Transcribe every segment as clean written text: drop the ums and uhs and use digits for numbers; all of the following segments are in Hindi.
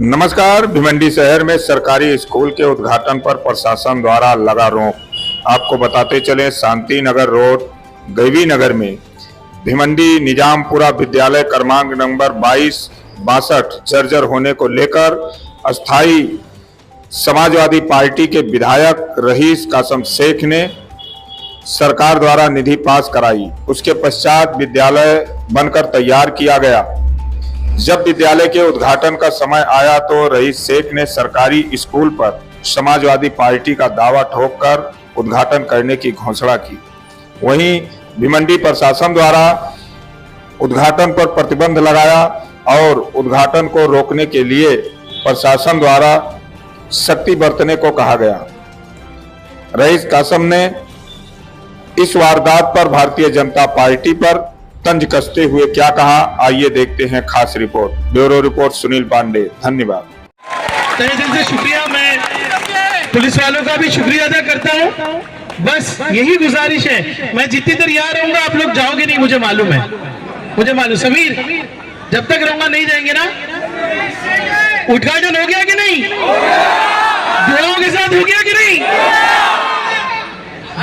नमस्कार। भिवंडी शहर में सरकारी स्कूल के उद्घाटन पर प्रशासन द्वारा लगा रोक। आपको बताते चले, शांति नगर रोड गैवी नगर में भिवंडी निजामपुरा विद्यालय क्रमांक नंबर 2262 जर्जर होने को लेकर अस्थाई समाजवादी पार्टी के विधायक रईस कासम शेख ने सरकार द्वारा निधि पास कराई। उसके पश्चात विद्यालय बनकर तैयार किया गया। जब विद्यालय के उद्घाटन का समय आया तो रईस शेख ने सरकारी स्कूल पर समाजवादी पार्टी का दावा ठोककर उद्घाटन करने की घोषणा की। वहीं भिवंडी प्रशासन द्वारा उद्घाटन पर प्रतिबंध लगाया और उद्घाटन को रोकने के लिए प्रशासन द्वारा सख्ती बरतने को कहा गया। रईस कासम ने इस वारदात पर भारतीय जनता पार्टी पर तंज कसते हुए क्या कहा, आइए देखते हैं खास report. Bureau report Sunil Pande. धन्यवाद। तहे दिल से शुक्रिया। मैं पुलिस वालों का भी शुक्रिया अदा करता हूँ। बस यही गुजारिश है, मैं जितनी देर यहाँ रहूंगा आप लोग जाओगे नहीं, मुझे मालूम है, मुझे मालूम। समीर, जब तक रहूंगा नहीं जाएंगे ना? उद्घाटन हो गया कि नहीं? दुआओं के साथ हो गया कि नहीं?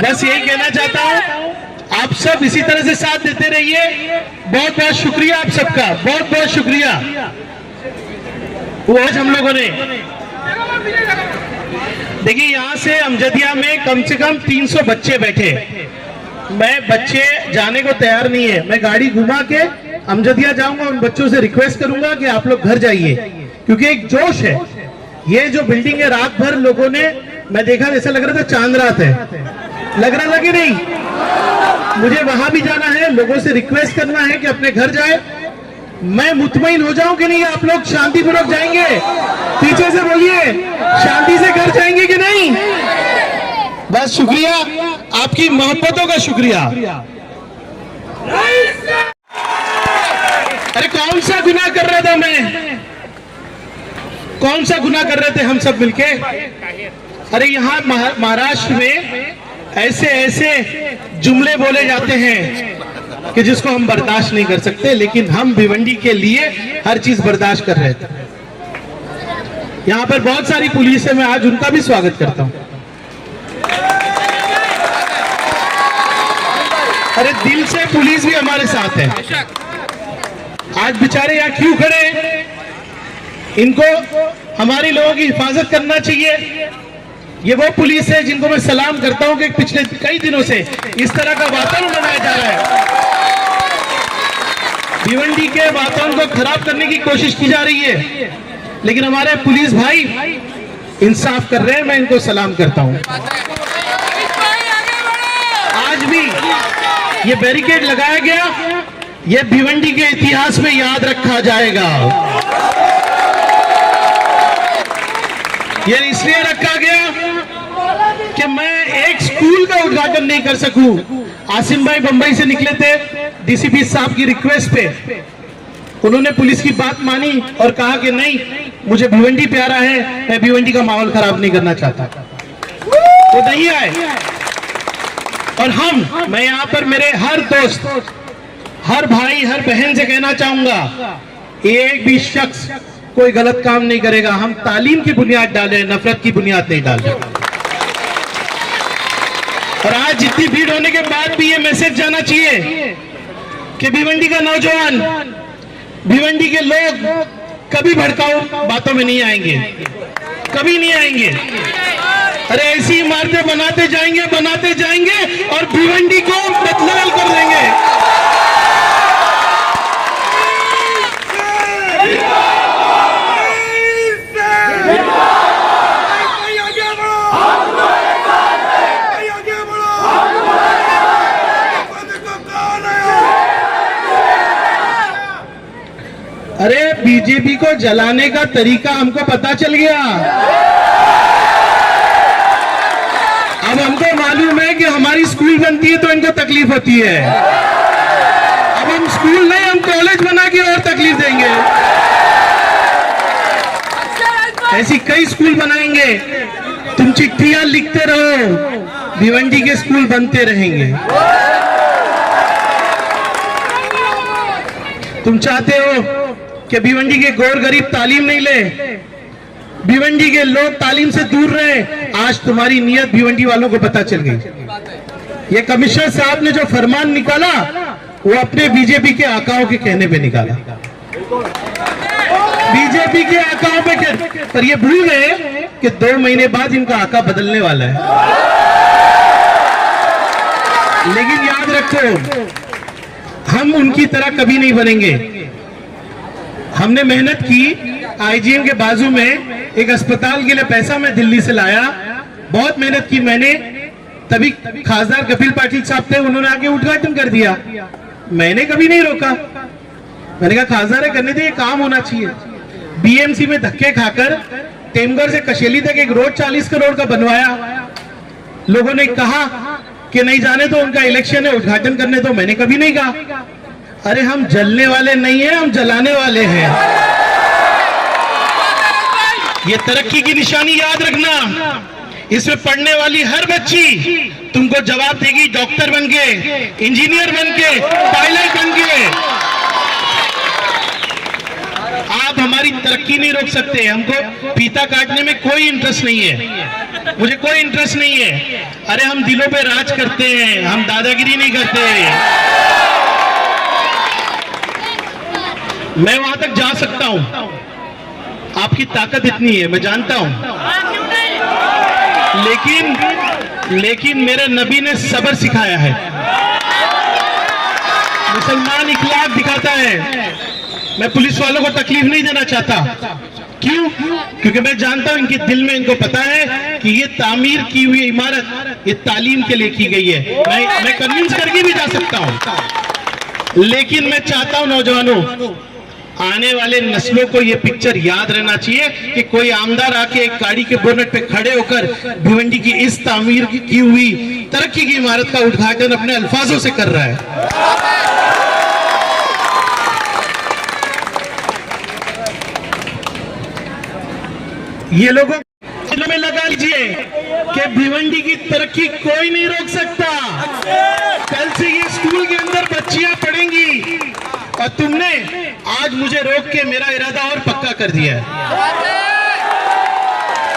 बस यही कहना चाहता हूँ, आप सब इसी तरह से साथ देते रहिए। बहुत बहुत शुक्रिया आप सबका, बहुत बहुत शुक्रिया। वो आज हम लोगों ने देखिए, यहाँ से अमजदिया में कम से कम 300 बच्चे बैठे। मैं बच्चे जाने को तैयार नहीं है, मैं गाड़ी घुमा के अमजदिया जाऊंगा, उन बच्चों से रिक्वेस्ट करूंगा कि आप लोग घर जाइए, क्योंकि एक जोश है। ये जो बिल्डिंग है, रात भर लोगों ने, मैं देखा ऐसा लग रहा था चांद रात है, लग रहा था कि नहीं? मुझे वहां भी जाना है, लोगों से रिक्वेस्ट करना है कि अपने घर जाए। मैं मुतमईन हो जाऊं कि नहीं आप लोग शांतिपूर्वक जाएंगे? पीछे से बोलिए, शांति से घर जाएंगे कि नहीं? बस शुक्रिया, आपकी मोहब्बतों का शुक्रिया। अरे कौन सा गुनाह कर रहा था मैं? कौन सा गुनाह कर रहे थे हम सब मिलके? अरे यहाँ महाराष्ट्र में ऐसे ऐसे जुमले बोले जाते हैं कि जिसको हम बर्दाश्त नहीं कर सकते, लेकिन हम भिवंडी के लिए हर चीज बर्दाश्त कर रहे थे। यहाँ पर बहुत सारी पुलिस है, मैं आज उनका भी स्वागत करता हूँ। अरे दिल से पुलिस भी हमारे साथ है। आज बेचारे यहाँ क्यों खड़े हैं? इनको हमारी लोगों की हिफाजत करना चाहिए। ये वो पुलिस है जिनको मैं सलाम करता हूं कि पिछले कई दिनों से इस तरह का वातावरण बनाया जा रहा है। भिवंडी के वातावरण को खराब करने की कोशिश की जा रही है, लेकिन हमारे पुलिस भाई इंसाफ कर रहे हैं, मैं इनको सलाम करता हूं। आज भी ये बैरिकेड लगाया गया, ये भिवंडी के इतिहास में याद रखा जाएगा। ये इसलिए रखा गया कि मैं एक स्कूल का उद्घाटन नहीं कर सकूं। आसिम भाई बंबई से निकले थे, डीसीपी साहब की रिक्वेस्ट पे उन्होंने पुलिस की बात मानी और कहा कि नहीं, मुझे भिवंडी प्यारा है, मैं भिवंडी का माहौल खराब नहीं करना चाहता। वो नहीं आए। और मैं यहाँ पर मेरे हर दोस्त, हर भाई, हर बहन से कहना चाहूंगा, एक भी शख्स कोई गलत काम नहीं करेगा। हम तालीम की बुनियाद डालें, नफरत की बुनियाद नहीं डालें। और आज जितनी भीड़ होने के बाद भी ये मैसेज जाना चाहिए कि भिवंडी का नौजवान, भिवंडी के लोग कभी भड़काऊ बातों में नहीं आएंगे, कभी नहीं आएंगे। अरे ऐसी इमारतें बनाते जाएंगे और भिवंडी को बदनाम कर देंगे। अरे बीजेपी को जलाने का तरीका हमको पता चल गया। अब हमको मालूम है कि हमारी स्कूल बनती है तो इनको तकलीफ होती है। अब हम स्कूल नहीं, हम कॉलेज बना के और तकलीफ देंगे। ऐसी कई स्कूल बनाएंगे। तुम चिट्ठियां लिखते रहो, भिवंडी के स्कूल बनते रहेंगे। तुम चाहते हो कि भिवंडी के गौर गरीब तालीम नहीं ले, भिवंडी के लोग तालीम से दूर रहे, आज तुम्हारी नीयत भिवंडी वालों को पता चल गई। ये कमिश्नर साहब ने जो फरमान निकाला वो अपने बीजेपी के आकाओं के कहने पे निकाला, बीजेपी के आकाओं पे पर ये भूल गए कि 2 महीने बाद इनका आका बदलने वाला है। लेकिन याद रखो, हम उनकी तरह कभी नहीं बनेंगे। हमने मेहनत की, आईजीएम के बाजू में एक अस्पताल के लिए पैसा मैं दिल्ली से लाया, बहुत मेहनत की मैंने, तभी खासदार कपिल पाटिल साहब थे, उन्होंने आके उद्घाटन कर दिया। मैंने कभी नहीं रोका, मैंने कहा खासदार है करने दे, ये काम होना चाहिए। बीएमसी में धक्के खाकर टेमगढ़ से कशेली तक एक रोड 40 करोड़ का बनवाया। लोगों ने कहा कि नहीं जाने तो, उनका इलेक्शन है, उद्घाटन करने तो। मैंने कभी नहीं कहा। अरे हम जलने वाले नहीं है, हम जलाने वाले हैं। ये तरक्की की निशानी याद रखना। इसमें पढ़ने वाली हर बच्ची तुमको जवाब देगी, डॉक्टर बन के, इंजीनियर बन के, पायलट बन के। आप हमारी तरक्की नहीं रोक सकते। हमको फीता काटने में कोई इंटरेस्ट नहीं है, मुझे कोई इंटरेस्ट नहीं है। अरे हम दिलों पे राज करते हैं, हम दादागिरी नहीं करते। मैं वहां तक जा सकता हूं, आपकी ताकत इतनी है, मैं जानता हूं। लेकिन मेरे नबी ने सब्र सिखाया है। मुसलमान इखलाक दिखाता है। मैं पुलिस वालों को तकलीफ नहीं देना चाहता। क्यों? क्योंकि मैं जानता हूं इनके दिल में, इनको पता है कि ये तामीर की हुई इमारत ये तालीम के लिए की गई है। मैं कन्विंस करके भी जा सकता हूं, लेकिन मैं चाहता हूं नौजवानों, आने वाले नस्लों को ये पिक्चर याद रहना चाहिए कि कोई आमदार आके एक गाड़ी के बोनट पे खड़े होकर भिवंडी की इस तामीर की हुई तरक्की की इमारत का उद्घाटन अपने अल्फाजों से कर रहा है। ये लोगों दिलों में लगा लीजिए कि भिवंडी की तरक्की कोई नहीं रोक सकता। कल से ये स्कूल के अंदर बच्चियां पढ़ेंगी और तुमने आज मुझे रोक के मेरा इरादा और पक्का कर दिया है।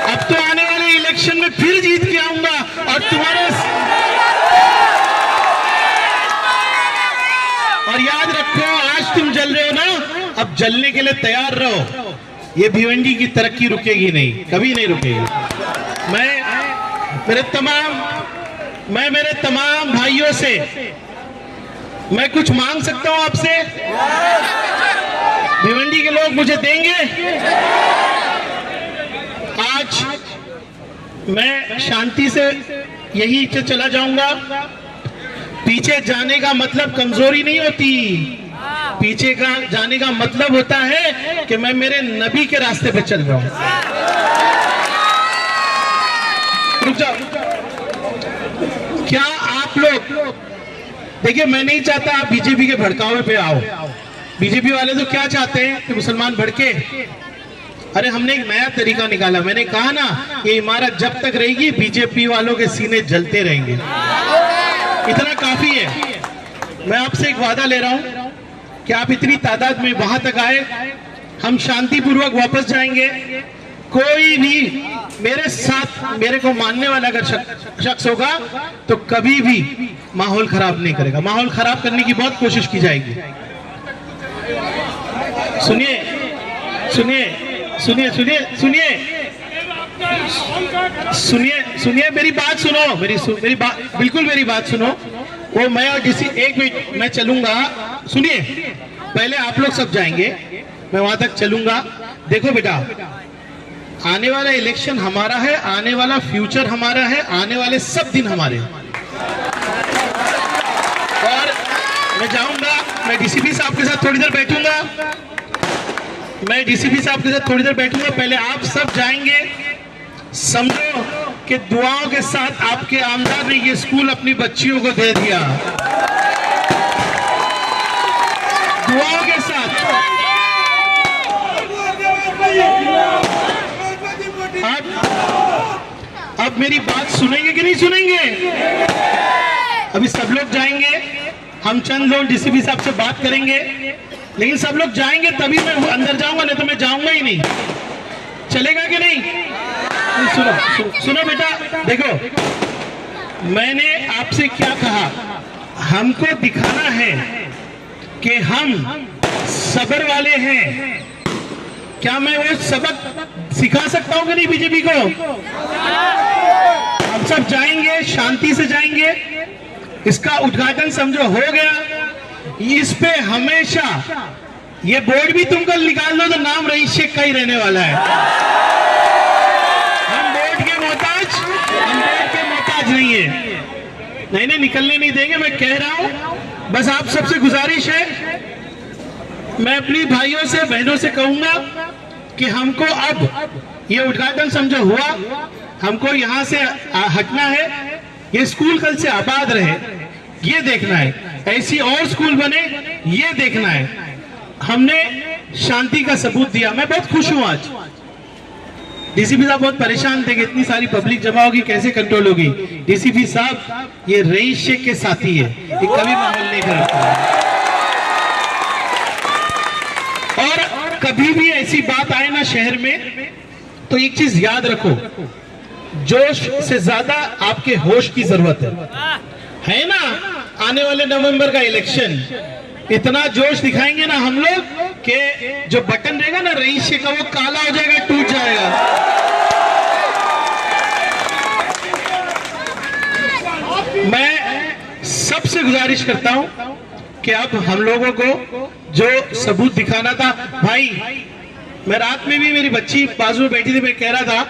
अब तो आने वाले इलेक्शन में फिर जीत के आऊंगा और तुम्हारे, और याद रखो आज तुम जल रहे हो ना, अब जलने के लिए तैयार रहो। ये भिवंडी की तरक्की रुकेगी नहीं, कभी नहीं रुकेगी। मैं मेरे तमाम भाइयों से मैं कुछ मांग सकता हूं आपसे? भिवंडी के लोग मुझे देंगे? आज मैं शांति से यही चला जाऊंगा। पीछे जाने का मतलब कमजोरी नहीं होती, पीछे का जाने का मतलब होता है कि मैं मेरे नबी के रास्ते पे चल रहा हूं। रुक जाओ। क्या आप लोग देखिए, मैं नहीं चाहता आप बीजेपी के भड़कावे पे आओ। बीजेपी वाले तो क्या चाहते हैं कि मुसलमान भड़के। अरे हमने एक नया तरीका निकाला। मैंने कहा ना, ये इमारत जब तक रहेगी बीजेपी वालों के सीने जलते रहेंगे। इतना काफी है। मैं आपसे एक वादा ले रहा हूं कि आप इतनी तादाद में वहां तक आए, हम शांतिपूर्वक वापस जाएंगे। कोई भी मेरे साथ, मेरे को मानने वाला अगर शख्स होगा तो कभी भी माहौल खराब नहीं करेगा। माहौल खराब करने की बहुत कोशिश की जाएगी। सुनिए सुनिए सुनिए सुनिए सुनिए सुनिए सुनिए मेरी बात सुनो, मेरी बात, बिल्कुल मेरी बात सुनो। वो मैं और किसी एक मिनट मैं चलूंगा। सुनिए, पहले आप लोग सब जाएंगे, मैं वहां तक चलूंगा। देखो बेटा, आने वाला इलेक्शन हमारा है, आने वाला फ्यूचर हमारा है, आने वाले सब दिन हमारे। और मैं जाऊंगा, मैं डीसीपी साहब के साथ थोड़ी देर बैठूंगा, पहले आप सब जाएंगे। समझो कि दुआओं के साथ आपके आमदार ने ये स्कूल अपनी बच्चियों को दे दिया। दुआओं के साथ। अब मेरी बात सुनेंगे कि नहीं सुनेंगे? अभी सब लोग जाएंगे, हम चंद लोग डीसीपी साहब से बात करेंगे, लेकिन सब लोग जाएंगे तभी मैं अंदर जाऊंगा, नहीं तो मैं जाऊंगा ही नहीं। चलेगा कि नहीं? सुनो बेटा, देखो मैंने आपसे क्या कहा, हमको दिखाना है कि हम सब्र वाले हैं। क्या मैं वो सबक सिखा सकता हूं कि नहीं बीजेपी को? हम सब जाएंगे, शांति से जाएंगे। इसका उद्घाटन समझो हो गया। इस पे हमेशा ये बोर्ड भी तुम कल निकाल लो तो नाम रईस शेख का ही रहने वाला है। हम बोर्ड के मोहताज नहीं है। नहीं निकलने नहीं देंगे, मैं कह रहा हूं। बस आप सबसे गुजारिश है, मैं अपनी भाइयों से बहनों से कहूंगा कि हमको अब ये उद्घाटन समझो हुआ, हमको यहां से हटना है। ये स्कूल कल से आबाद रहे, ये देखना है। ऐसी और स्कूल बने, ये देखना है। हमने शांति का सबूत दिया। मैं बहुत खुश हूं आज। डीसीपी साहब बहुत परेशान थे कि इतनी सारी पब्लिक जमा होगी, कैसे कंट्रोल होगी। डीसीपी साहब ये रईस शेख के साथी है, ये कभी माहौल नहीं खराब। और कभी भी ऐसी बात आए ना शहर में, तो एक चीज याद रखो, जोश से ज्यादा आपके होश की जरूरत है ना। आने वाले नवंबर का इलेक्शन, इतना जोश दिखाएंगे ना हम लोग कि जो बटन रहेगा ना रईस शेख का, वो काला हो जाएगा, टूट जाएगा। मैं सबसे गुजारिश करता हूं कि अब हम लोगों को जो सबूत दिखाना था, भाई मैं रात में भी, मेरी बच्ची बाजू में बैठी थी, मैं कह रहा था